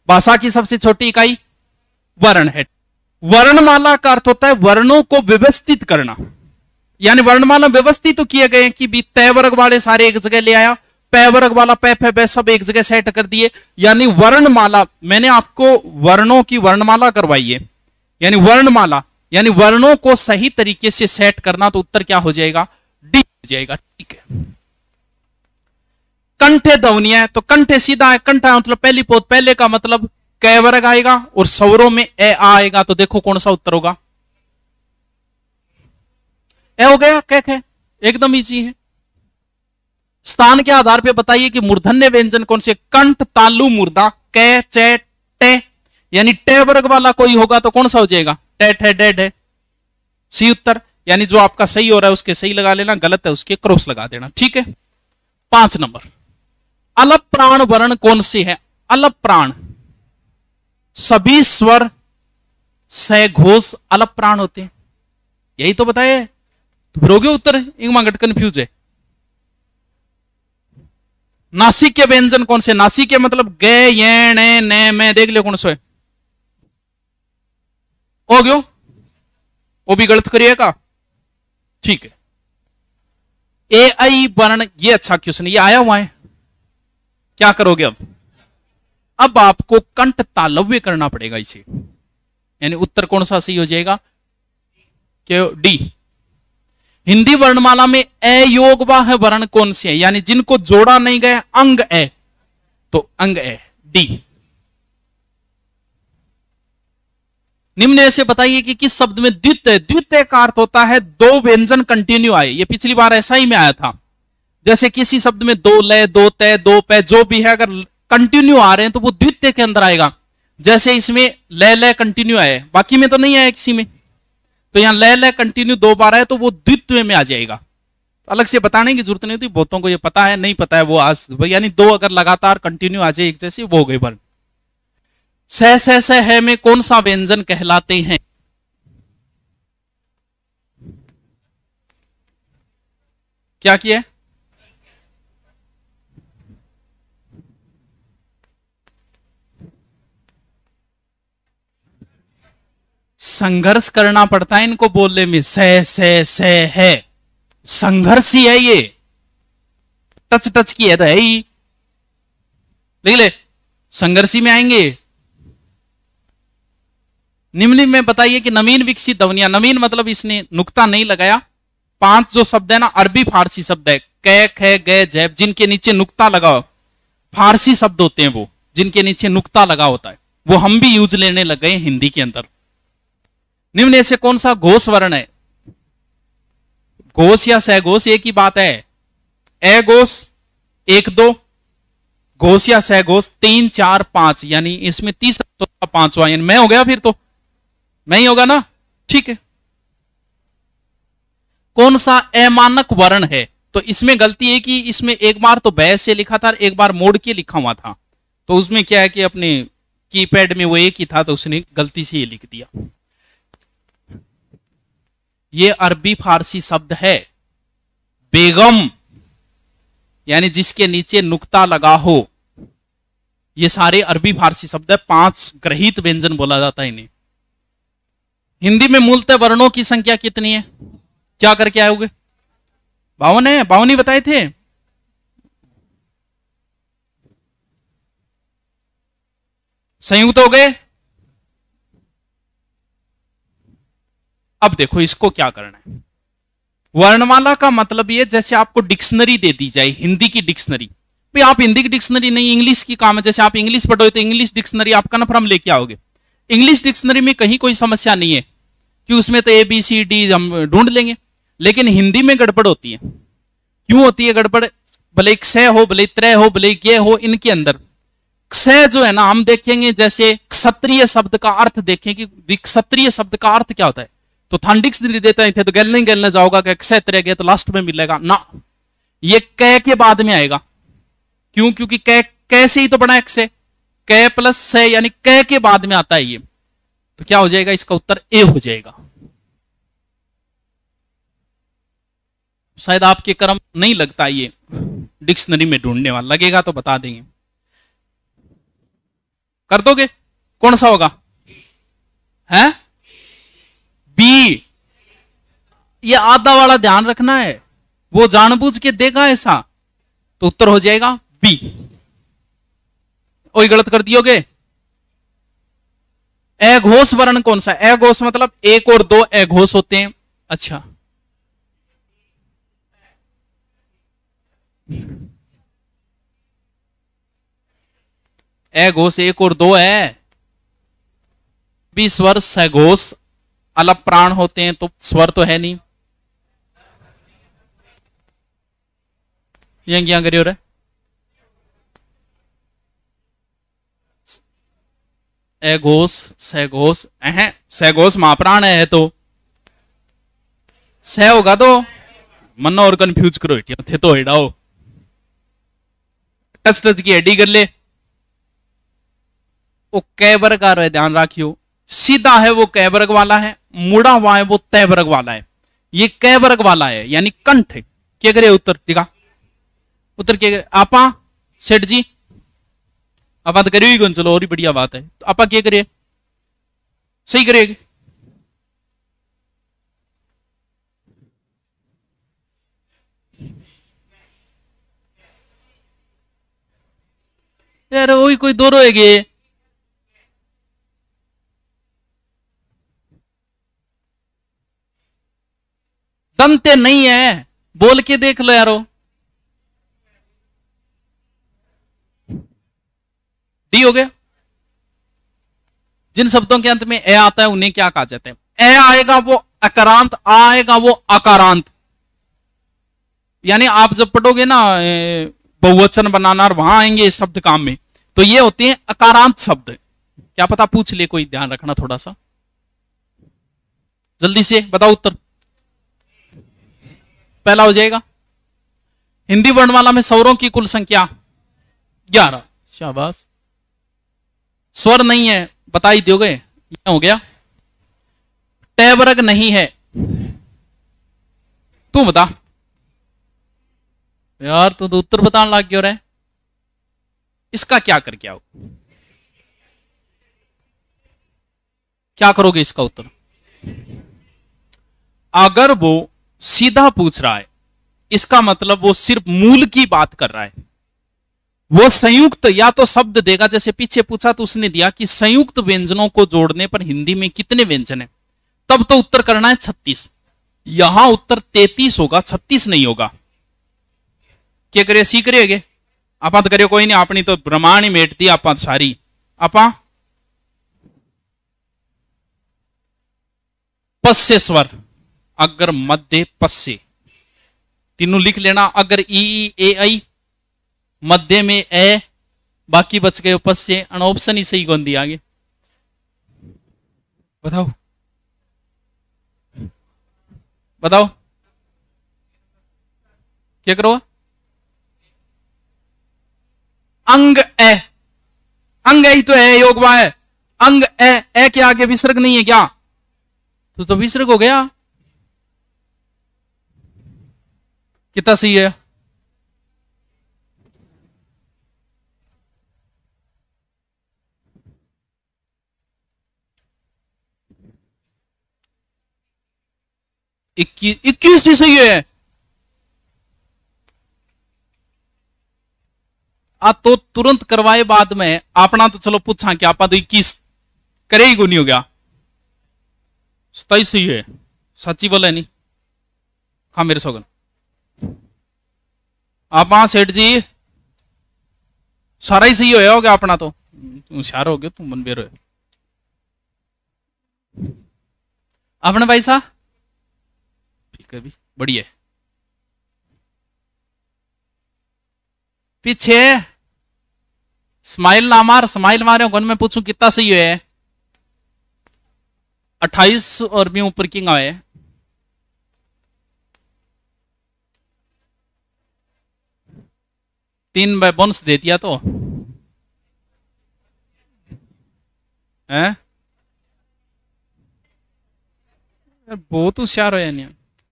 भाषा की सबसे छोटी इकाई वर्ण है। वर्णमाला का अर्थ होता है वर्णों को व्यवस्थित करना, यानी वर्णमाला व्यवस्थित तो किए गए कि भी तय वर्ग वाले सारे एक जगह ले आया, पै वर्ग वाला पै फै बै सब एक जगह सेट कर दिए, यानी वर्णमाला। मैंने आपको वर्णों की वर्णमाला करवाई है, यानी वर्णमाला यानी वर्णों को सही तरीके से सेट करना, तो उत्तर क्या हो जाएगा? डी हो जाएगा। ठीक है। कंठे ध्वनियां, तो कंठे सीधा है, कंठा मतलब पहली पोत, पहले का मतलब कै वर्ग आएगा और स्वरों में ए आ आएगा, तो देखो कौन सा उत्तर होगा? ए हो गया। कै एकदम इजी है। स्थान के आधार पे बताइए कि मूर्धन्य व्यंजन कौन से? कंठ, तालु, मुर्दा, कै, चे, टे, यानी टे वर्ग वाला कोई होगा तो कौन सा हो जाएगा? टे, ठे, डे, डे। सी उत्तर, यानी जो आपका सही हो रहा है उसके सही लगा लेना, गलत है उसके क्रॉस लगा देना। ठीक है। 5 नंबर, अलप प्राण वर्ण कौन सी है? अलप प्राण सभी स्वर सघोष अलप प्राण होते हैं, यही तो बताया। तो फिर हो गया उत्तर, इंगमांगट कंफ्यूज है। नासिक के व्यंजन कौन से? नासिक के मतलब गे, ये, ने, ने, में, देख लियो कौन सा है? हो गयो, वो भी गलत करिएगा। ठीक है। ए आई वर्ण, ये अच्छा क्वेश्चन, ये आया हुआ है, क्या करोगे अब आपको कंठ तालव्य करना पड़ेगा इसे, यानी उत्तर कौन सा सही हो जाएगा? डी। हिंदी वर्णमाला में ए योग वाह वर्ण कौन से है, यानी जिनको जोड़ा नहीं गया अंग ए, तो अंग ए, डी। निम्न से बताइए कि किस शब्द में द्वितीय, द्वितीय का अर्थ होता है दो व्यंजन कंटिन्यू आए। ये पिछली बार ऐसा ही में आया था, जैसे किसी शब्द में दो लय, दो तय, दो पै, जो भी है अगर कंटिन्यू आ रहे हैं तो वो द्वितीय के अंदर आएगा। जैसे इसमें लय लय कंटिन्यू आए, बाकी में तो नहीं आया किसी में, तो यहां लय लय कंटिन्यू 2 बार आए तो वो द्वितीय में आ जाएगा। अलग से बताने की जरूरत नहीं होती, बहुतों को ये पता है, नहीं पता है वो आज, यानी 2 अगर लगातार कंटिन्यू आ जाए एक जैसे, वो हो गए वर्ण। स है में कौन सा व्यंजन कहलाते हैं? क्या किया? संघर्ष करना पड़ता है इनको बोलने में। से है, संघर्ष ही है ये, टच टच की है तो है ही, देख ले, संघर्षी में आएंगे। निम्न में बताइए कि नवीन विकसित ध्वनियां, नवीन मतलब इसने नुक्ता नहीं लगाया, 5 जो शब्द है ना अरबी फारसी शब्द है, कै, खे, गे, जैब, जिनके नीचे नुक्ता लगा, फारसी शब्द होते हैं वो, जिनके नीचे नुक्ता लगा होता है, वो हम भी यूज लेने लग गए हिंदी के अंदर। निम्न से कौन सा घोष वर्ण है? घोष या सहघोष एक ही बात है। ए घोष 1 2, घोष या सहघोष 3 4 5, यानी इसमें तीसरा 5वां, यानी मैं हो गया, फिर तो मैं ही होगा ना। ठीक है। कौन सा अमानक वर्ण है? तो इसमें गलती है कि इसमें एक बार तो बै से लिखा था, एक बार मोड़ के लिखा हुआ था, तो उसमें क्या है कि अपने कीपैड में वो एक ही था, तो उसने गलती से ये लिख दिया। ये अरबी फारसी शब्द है बेगम, यानी जिसके नीचे नुक्ता लगा हो। ये सारे अरबी फारसी शब्द है, 5 ग्रहित व्यंजन बोला जाता है इन्हें। हिंदी में मूलतः वर्णों की संख्या कितनी है? क्या करके आए होगे? 52 है, 52 ही बताए थे। संयुक्त हो गए। अब देखो इसको क्या करना है। वर्णमाला का मतलब ये, जैसे आपको डिक्शनरी दे दी जाए, हिंदी की डिक्शनरी, भाई आप हिंदी की डिक्शनरी नहीं, इंग्लिश की काम है, जैसे आप इंग्लिश पढ़ोगे तो इंग्लिश डिक्शनरी आप कन्फर्म लेके आओगे। इंग्लिश डिक्शनरी में कहीं कोई समस्या नहीं है कि उसमें तो ABCD हम ढूंढ लेंगे, लेकिन हिंदी में गड़बड़ होती है। क्यों होती है गड़बड़? भले क्षय हो, भले त्रय हो, भले ये हो, इनके अंदर क्षय जो है ना, हम देखेंगे जैसे क्षत्रिय शब्द का अर्थ देखें कि क्षत्रिय शब्द का अर्थ क्या होता है, तो थान डिक्शनरी देते हैं तो गलने जाओगा कि क्षय त्रय गए तो लास्ट में मिलेगा ना, ये कै के बाद में आएगा। क्यों? क्योंकि कै से ही तो बना है क्षय, कै प्लस से, यानी कै के बाद में आता है ये, तो क्या हो जाएगा? इसका उत्तर ए हो जाएगा। शायद आपके क्रम नहीं लगता ये डिक्शनरी में ढूंढने वाला, लगेगा तो बता देंगे। कर दोगे? कौन सा होगा? है बी। ये आधा वाला ध्यान रखना है, वो जानबूझ के देगा ऐसा, तो उत्तर हो जाएगा बी। वही गलत कर दियोगे। अघोष वर्ण कौन सा? अघोष मतलब एक और दो अघोष होते हैं। अच्छा, अघोष एक और दो है। भी स्वर सघोष अलग प्राण होते हैं, तो स्वर तो है नहीं। यहां क्या करियो रे? अघोष सघोष, सघोष महाप्राण है तो स होगा, तो मनो और कंफ्यूज करो थे तो हिडाओ। टच टच की एडी कर ले। वो कै वर्ग आ रहा है, ध्यान रखियो। सीधा है वो कै वर्ग वाला है, मुड़ा हुआ है वो तय वर्ग वाला है। ये कै वर्ग वाला है यानी कंठ है। क्या करे उत्तर? दिखा उत्तर क्या करे? आपा सेठ जी आप तो करियो ही कौन, चलो और ही बढ़िया बात है। तो आपा क्या करिए? सही करिएगा। यार वही कोई दो रोएगे। दमते नहीं है, बोल के देख लो यारो। डी हो गया। जिन शब्दों के अंत में ए आता है उन्हें क्या कहा जाता है? ए आएगा वो अकारांत, आ आएगा वो अकारांत। यानी आप जब पढ़ोगे ना बहुवचन बनाना और वहां आएंगे इस शब्द काम में, तो ये होते हैं अकारांत शब्द। क्या पता पूछ ले कोई, ध्यान रखना थोड़ा सा। जल्दी से बताओ उत्तर। पहला हो जाएगा। हिंदी वर्णमाला में स्वरों की कुल संख्या 11। शाबाश। स्वर नहीं है, बता ही दोगे। ये हो गया। टय वर्ग नहीं है, तू बता यार। तो उत्तर बताने लग क्यों रहे? इसका क्या करके आओ? क्या करोगे इसका उत्तर? अगर वो सीधा पूछ रहा है, इसका मतलब वो सिर्फ मूल की बात कर रहा है। वो संयुक्त या तो शब्द देगा, जैसे पीछे पूछा तो उसने दिया कि संयुक्त व्यंजनों को जोड़ने पर हिंदी में कितने व्यंजन हैं, तब तो उत्तर करना है 36। यहां उत्तर 33 होगा, 36 नहीं होगा। क्या करिए? सी करिएगे आप तो करियो कोई नहीं, अपनी तो ब्रह्मांड ही मेट दी आप सारी। आपा पस्य स्वर, अगर मध्य पस्य, तीनों लिख लेना। अगर ई ए आई, मध्य में ए, बाकी बच गए पस्य। ऑप्शन ही सही कौन दिया आगे? बताओ बताओ क्या करो? अंग ए, अंग ही तो है, योगवा है। अंग ए के आगे विसर्ग नहीं है क्या? तो विसर्ग हो गया। कितना सही है? इक्कीस ही सही है। तो तुरंत करवाए बाद में अपना तो चलो पूछा कि आप तो 21 करे ही को नहीं हो गया। 27 सही है। सच्ची बोले नहीं खा मेरे सोगन। आप सेठ जी सारा ही सही हो गया अपना तो। होशियार हो गया तुम, मन बेरो अपने भाई साहब। ठीक है भी बढ़िया। पीछे स्माइल ना मार, स्माइल मारे कौन? मैं पूछूं कितना सही है? 28 और भी ऊपर किंग आए। तीन बाय बोनस दे दिया तो है। बहुत होशियार हो यानी।